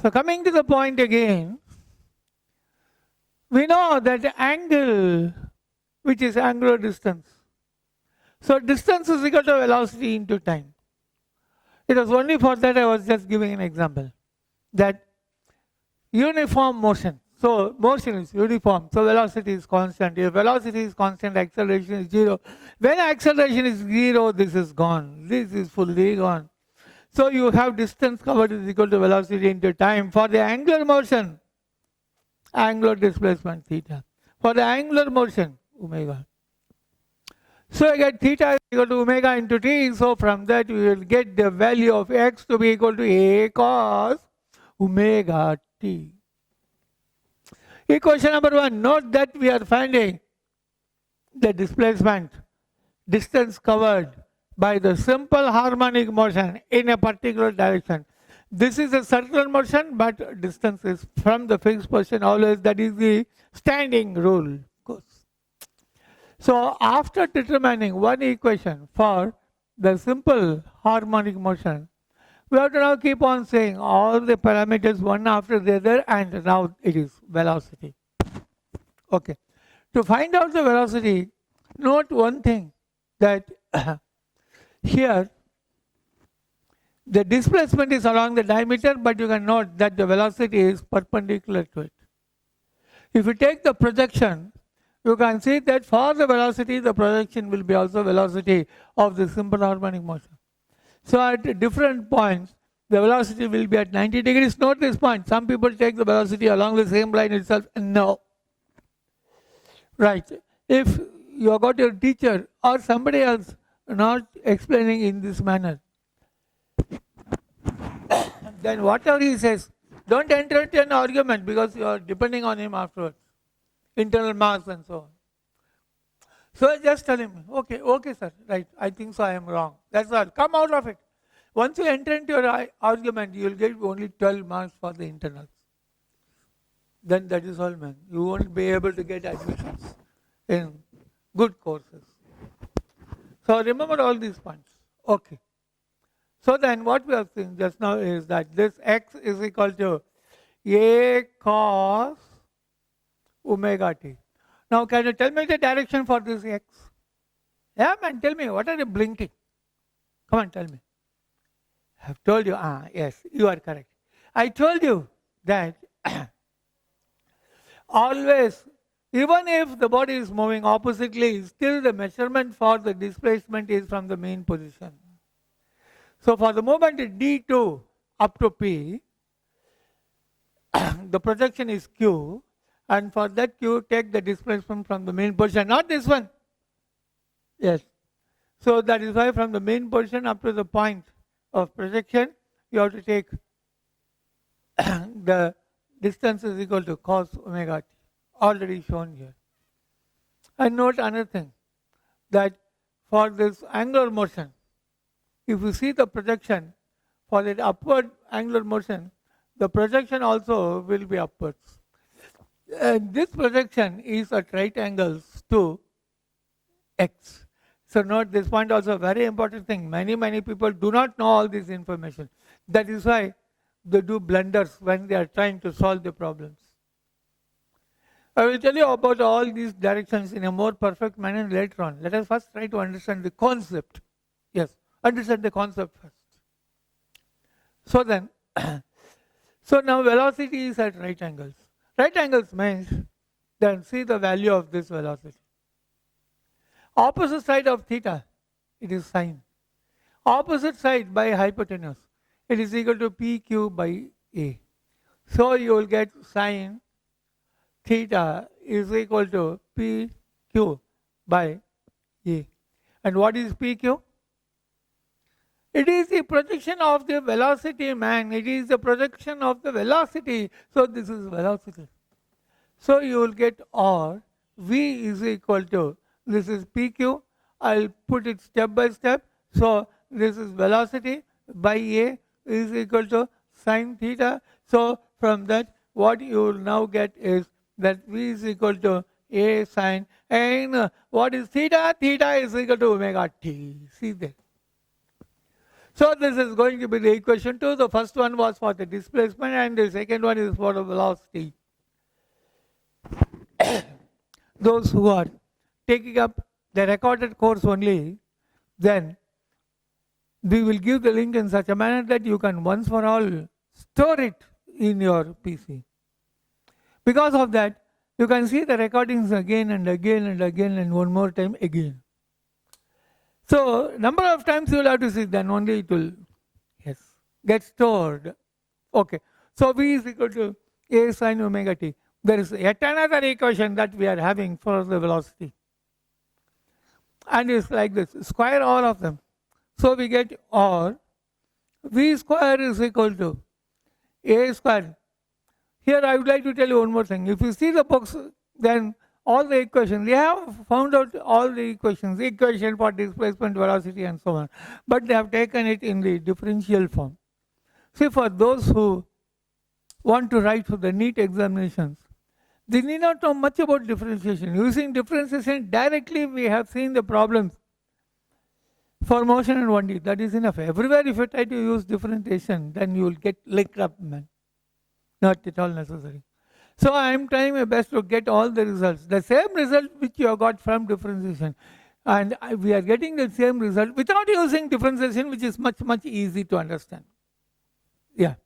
So coming to the point again, we know that the angle, which is angular distance. So distance is equal to velocity into time. It was only for that I was just giving an example. That uniform motion. So motion is uniform. So velocity is constant. If velocity is constant, acceleration is zero. When acceleration is zero, this is gone. This is fully gone. So you have distance covered is equal to velocity into time. For the angular motion, angular displacement theta. For the angular motion, omega. So I get theta is equal to omega into t. So from that we will get the value of x to be equal to a cos omega t. Equation number 1, note that we are finding the displacement, distance covered by the simple harmonic motion in a particular direction. This is a circular motion, but distance is from the fixed position always. That is the standing rule, of course. So after determining one equation for the simple harmonic motion, we have to now keep on saying all the parameters one after the other, and now it is velocity. Okay. To find out the velocity, note one thing, that here the displacement is along the diameter, but you can note that the velocity is perpendicular to it. If you take the projection, you can see that for the velocity, the projection will be also velocity of the simple harmonic motion. So at different points, the velocity will be at 90 degrees. Note this point. Some people take the velocity along the same line itself. No. Right. If you have got your teacher or somebody else not explaining in this manner, then whatever he says, don't enter into an argument, because you are depending on him afterwards. Internal mass and so on. So just tell him, okay sir, right, I think so, I am wrong. That's all. Come out of it. Once you enter into your argument, you will get only 12 marks for the internals. Then that is all, man. You won't be able to get admissions in good courses. So remember all these points. Okay. So then what we are seeing just now is that this x is equal to a cos omega t. Now can you tell me the direction for this x? Yeah, man, tell me, what are you blinking? Come on, tell me. I have told you, yes, you are correct. I told you that always, even if the body is moving oppositely, still the measurement for the displacement is from the mean position. So for the movement d2 up to p, the projection is q, and for that q, take the displacement from the mean position, not this one. Yes. So that is why from the mean position up to the point of projection, you have to take the distance is equal to cos omega t, already shown here. And note another thing, that for this angular motion, if you see the projection for that upward angular motion, the projection also will be upwards. And this projection is at right angles to x. So note this point also, a very important thing. Many people do not know all this information. That is why they do blunders when they are trying to solve the problems. I will tell you about all these directions in a more perfect manner later on. Let us first try to understand the concept. Yes, understand the concept first. So then, so now velocity is at right angles. Right angles means, then see the value of this velocity. Opposite side of theta, it is sine. Opposite side by hypotenuse, it is equal to PQ by A. So you will get sine theta is equal to PQ by A. And what is PQ? It is the projection of the velocity, man. It is the projection of the velocity. So this is velocity. So you will get, or V is equal to, this is PQ. I'll put it step by step. So this is velocity by A is equal to sine theta. So from that, what you will now get is that V is equal to A sine. And what is theta? Theta is equal to omega t. See there. So this is going to be the equation 2. The first one was for the displacement and the second one is for the velocity. Those who are taking up the recorded course only, then we will give the link in such a manner that you can once for all store it in your PC. Because of that, you can see the recordings again and again and again and one more time again. So number of times you will have to see, then only it will get stored. Okay. So V is equal to A sin omega t. There is yet another equation that we are having for the velocity. And it's like this. Square all of them. So we get or V square is equal to A square. Here I would like to tell you one more thing. If you see the books, then all the equations, they have found out all the equations, equation for displacement, velocity and so on. But they have taken it in the differential form. See, for those who want to write for the NEET examinations, they need not know much about differentiation. Using differentiation directly, we have seen the problems for motion and 1D. That is enough. Everywhere if you try to use differentiation, then you will get licked up, man. Not at all necessary. So I am trying my best to get all the results. The same result which you have got from differentiation. And we are getting the same result without using differentiation, which is much, much easy to understand. Yeah.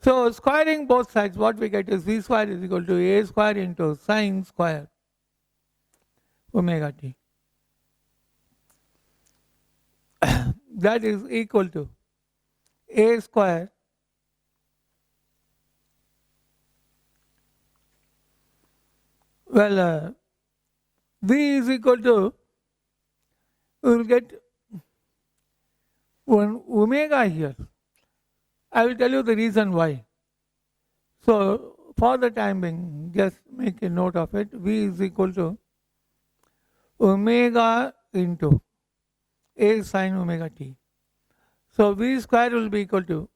So squaring both sides, what we get is V square is equal to A square into sine square omega t. That is equal to A square V is equal to, we will get one omega here. I will tell you the reason why. So for the time being, just make a note of it. V is equal to omega into A sin omega t. So V square will be equal to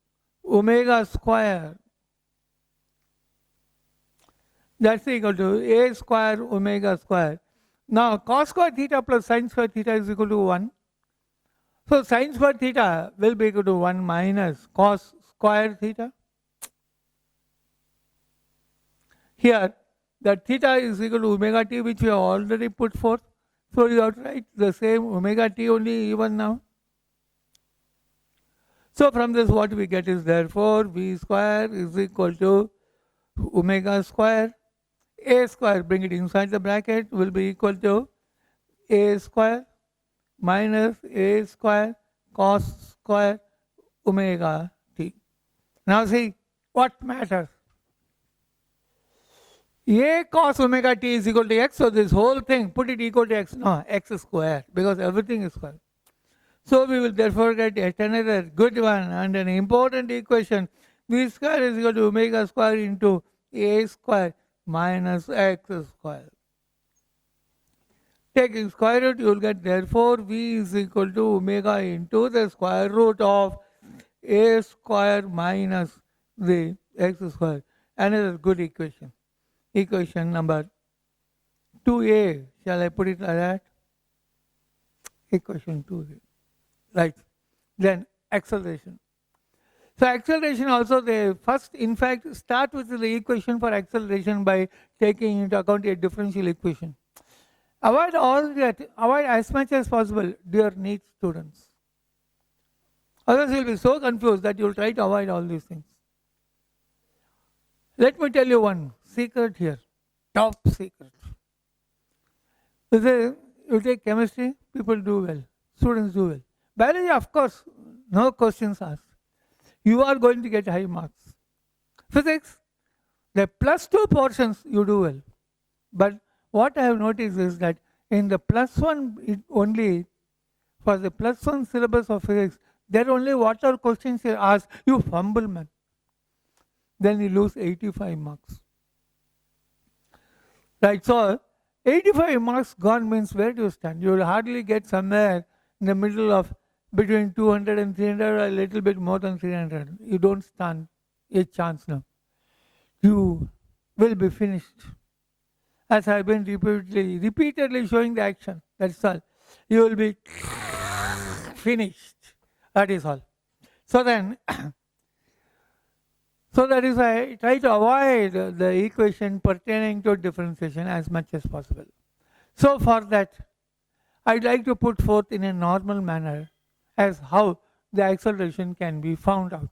omega square. That's equal to A square omega square. Now cos square theta plus sin square theta is equal to 1. So sin square theta will be equal to 1 minus cos square theta. Here that theta is equal to omega t, which we have already put forth. So you have to write the same omega t only even now. So from this what we get is therefore V square is equal to omega square. A square, bring it inside the bracket, will be equal to A square minus A square cos square omega t. Now see what matters. A cos omega t is equal to x, so this whole thing, put it equal to x, no, x square, because everything is square. So we will therefore get yet another good one and an important equation. V square is equal to omega square into A square minus x square. Taking square root, you will get therefore V is equal to omega into the square root of A square minus the x square. Another good equation. Equation number 2a. Shall I put it like that? Equation 2a. Right. Then acceleration. So acceleration also, they first in fact start with the equation for acceleration by taking into account a differential equation. Avoid all that, avoid as much as possible, dear NEET students. Otherwise you will be so confused that you will try to avoid all these things. Let me tell you one secret here, top secret. You take chemistry, people do well, students do well. Biology, of course, no questions asked. You are going to get high marks. Physics, the +2 portions you do well. But what I have noticed is that in the +1 only, for the +1 syllabus of physics, there are only what are questions here asked, you fumble, man. Then you lose 85 marks. Right, so 85 marks gone means where do you stand? You will hardly get somewhere in the middle of between 200 and 300 or a little bit more than 300. You don't stand a chance now. You will be finished. As I have been repeatedly showing the action, that's all. You will be finished. That is all. So then, so that is why I try to avoid the equation pertaining to differentiation as much as possible. So for that, I'd like to put forth in a normal manner as how the acceleration can be found out.